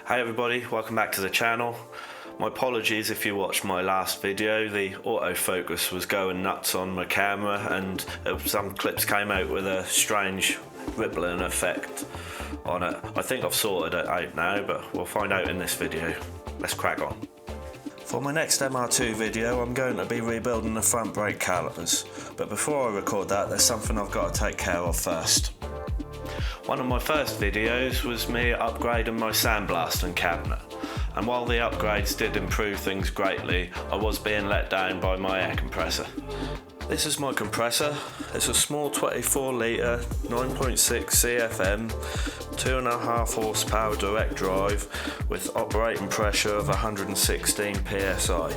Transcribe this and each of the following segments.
Hey everybody, welcome back to the channel. My apologies if you watched my last video. The autofocus was going nuts on my camera and some clips came out with a strange rippling effect on it. I think I've sorted it out now, but we'll find out in this video. Let's crack on. For my next MR2 video, I'm going to be rebuilding the front brake calipers. But before I record that, there's something I've got to take care of first. One of my first videos was me upgrading my sandblasting cabinet, and while the upgrades did improve things greatly, I was being let down by my air compressor. This is my compressor. It's a small 24 litre 9.6 CFM 2.5 horsepower direct drive with operating pressure of 116 psi.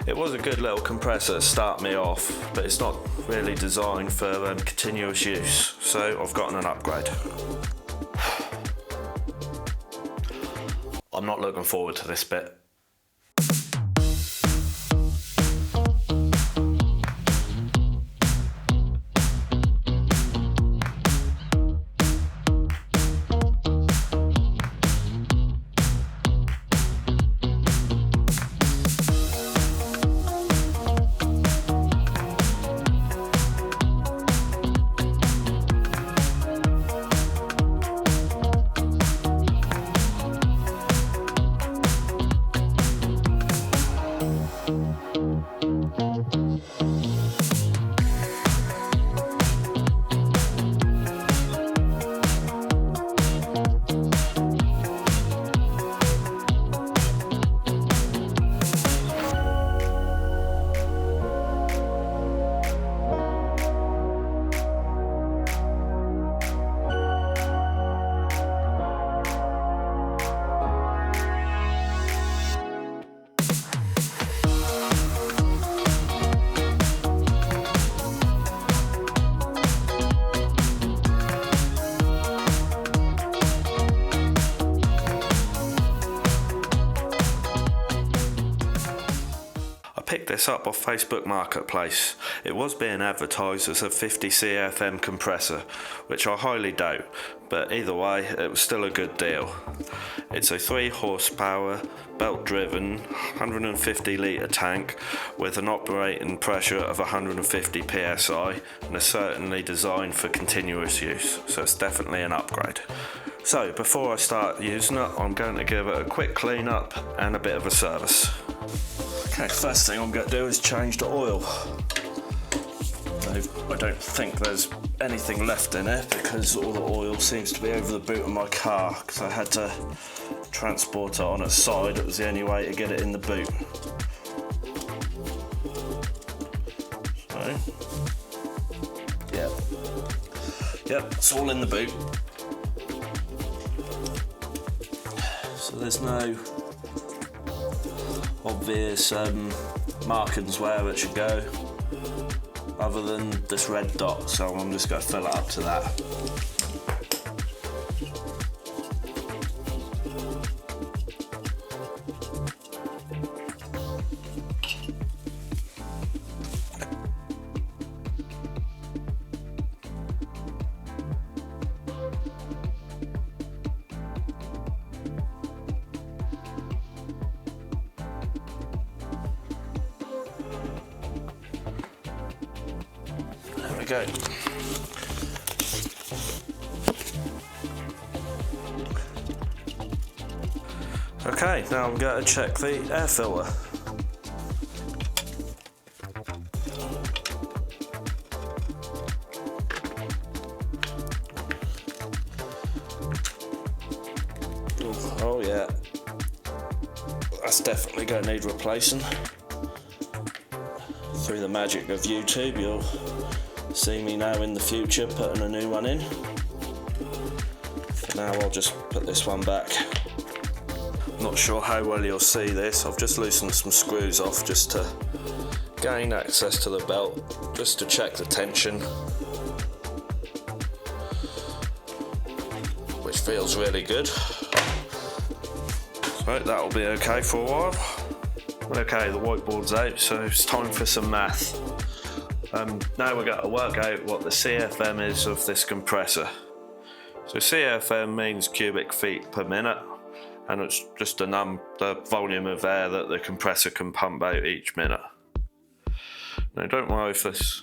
It was a good little compressor to start me off, but it's not really designed for continuous use, so I've gotten an upgrade. I'm not looking forward to this bit. Picked this up off Facebook Marketplace. It was being advertised as a 50 CFM compressor, which I highly doubt, but either way it was still a good deal. It's a 3 horsepower belt driven 150 litre tank with an operating pressure of 150 psi and is certainly designed for continuous use, so it's definitely an upgrade. So before I start using it, I'm going to give it a quick clean up and a bit of a service. Okay, first thing I'm going to do is change the oil. I don't think there's anything left in it because all the oil seems to be over the boot of my car because I had to transport it on its side. It was the only way to get it in the boot. So, yep, it's all in the boot. So there's no obvious markings where it should go other than this red dot, so I'm just going to fill it up to that. Go. Okay, now I'm going to check the air filter. Oh yeah, that's definitely going to need replacing. Through the magic of YouTube, you'll see me now in the future putting a new one in. For now I'll just put this one back. Not sure how well you'll see this. I've just loosened some screws off just to gain access to the belt, just to check the tension, which feels really good. So that'll be okay for a while. Okay, the whiteboard's out, so it's time for some math. Now we're going to work out what the CFM is of this compressor. So CFM means cubic feet per minute, and it's just the volume of air that the compressor can pump out each minute. Now don't worry if it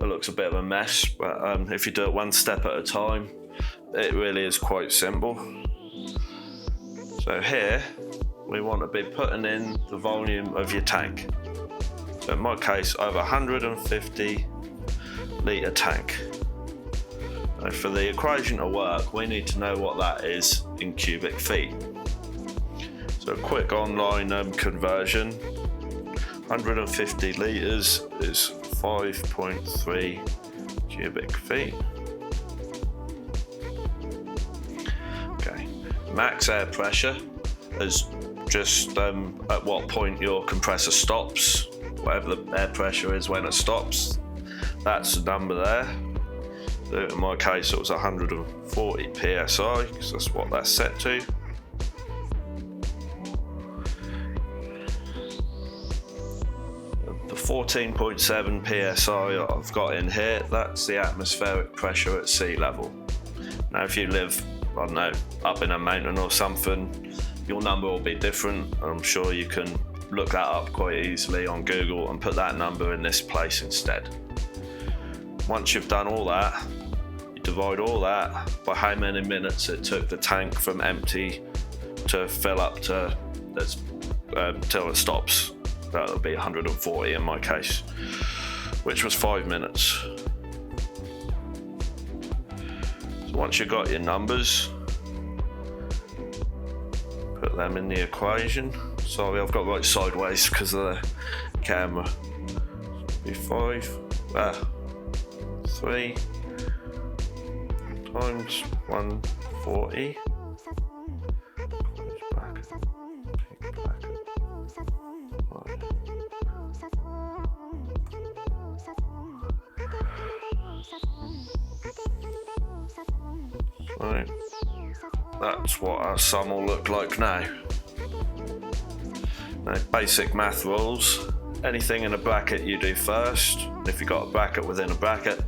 looks a bit of a mess, but if you do it one step at a time, it really is quite simple. So here we want to be putting in the volume of your tank. So in my case I have a 150 litre tank. Now for the equation to work, we need to know what that is in cubic feet. So a quick online conversion, 150 litres is 5.3 cubic feet. Okay, max air pressure is just at what point your compressor stops, whatever the air pressure is when it stops, that's the number there. So in my case it was 140 psi, because that's what that's set to. The 14.7 psi I've got in here, that's the atmospheric pressure at sea level. Now if you live, I don't know, up in a mountain or something, your number will be different. I'm sure you can look that up quite easily on Google and put that number in this place instead. Once you've done all that, you divide all that by how many minutes it took the tank from empty to fill up to till it stops. That'll be 140 in my case, which was 5 minutes. So once you've got your numbers, put them in the equation. Sorry, I've got right sideways because of the camera. Be 3 times 140. Right, that's what our sum will look like now. Now, basic math rules. Anything in a bracket you do first. If you've got a bracket within a bracket,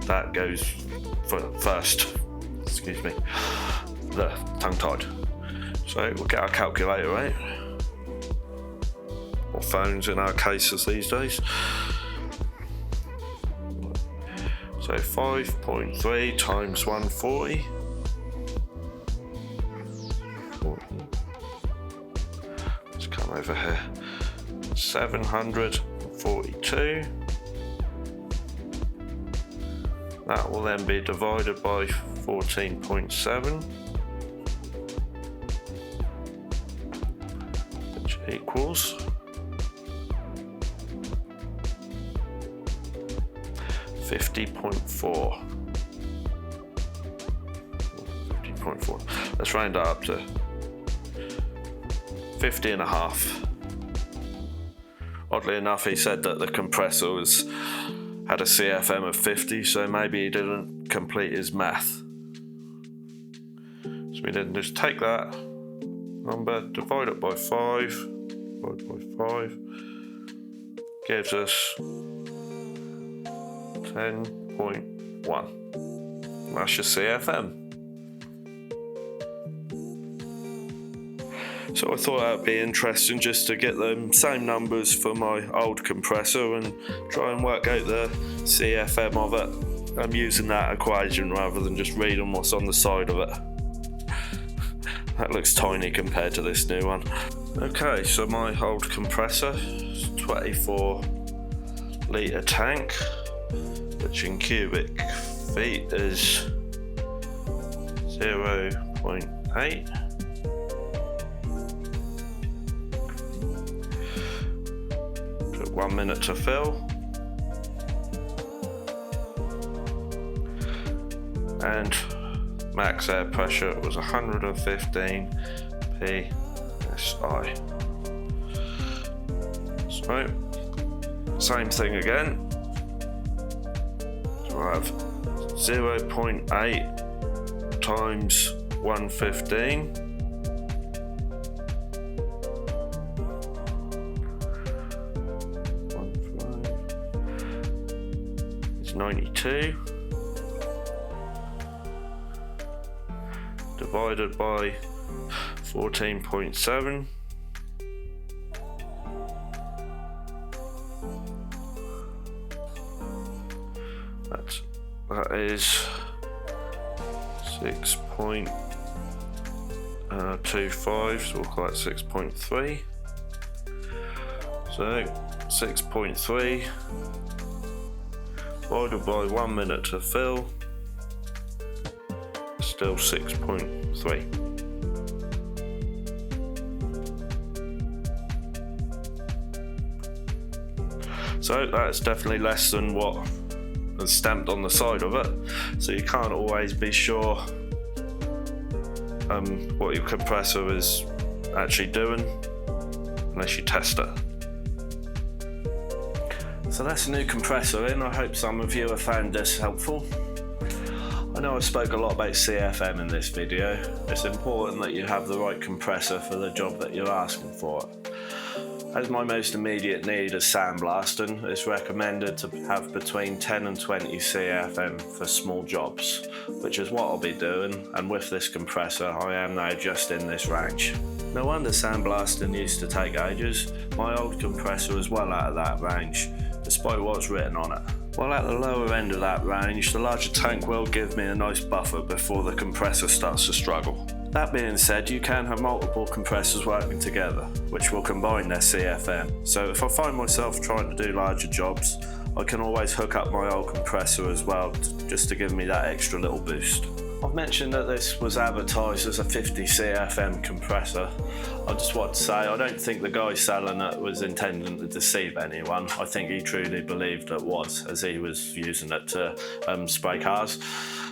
that goes for first. Excuse me. The tongue-tied. So we'll get our calculator out. Or phones in our cases these days. So 5.3 times 140. Let's come over here. 742. That will then be divided by 14.7, which equals 50.4. 50.4. Let's round that up to 50.5. Oddly enough, he said that the compressor had a CFM of 50, so maybe he didn't complete his math. So we then just take that number, divide it by 5, gives us 10.1. That's your CFM. So I thought that would be interesting just to get the same numbers for my old compressor and try and work out the CFM of it. I'm using that equation rather than just reading what's on the side of it. That looks tiny compared to this new one. Okay, so my old compressor is 24 litre tank, which in cubic feet is 0.8. Took 1 minute to fill. And max air pressure was 115 psi. So, same thing again. So I have 0.8 times 115. It's 92. divided by 14.7. That is 6.25, so we'll call that 6.3. So 6.3 divided by 1 minute to fill, still 6.3. So that's definitely less than what is stamped on the side of it, so you can't always be sure what your compressor is actually doing unless you test it. So that's a new compressor in. I hope some of you have found this helpful. I know I spoke a lot about CFM in this video. It's important that you have the right compressor for the job that you're asking for. As my most immediate need is sandblasting, it's recommended to have between 10 and 20 CFM for small jobs, which is what I'll be doing, and with this compressor I am now just in this range. No wonder sandblasting used to take ages. My old compressor is well out of that range, despite what's written on it. While at the lower end of that range, the larger tank will give me a nice buffer before the compressor starts to struggle. That being said, you can have multiple compressors working together, which will combine their CFM. So if I find myself trying to do larger jobs, I can always hook up my old compressor as well, just to give me that extra little boost. I've mentioned that this was advertised as a 50 CFM compressor. I just want to say I don't think the guy selling it was intending to deceive anyone. I think he truly believed it was, as he was using it to spray cars.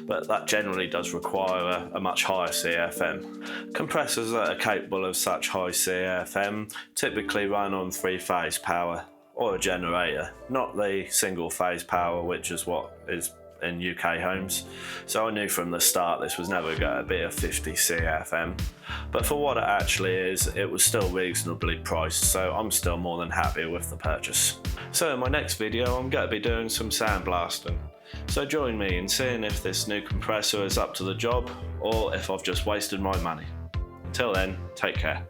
But that generally does require a much higher CFM. Compressors that are capable of such high CFM typically run on 3-phase power or a generator, not the single-phase power, which is what is in UK homes. So I knew from the start this was never going to be a 50 CFM. But for what it actually is, it was still reasonably priced, so I'm still more than happy with the purchase. So in my next video I'm going to be doing some sandblasting. So join me in seeing if this new compressor is up to the job or if I've just wasted my money. Until then, take care.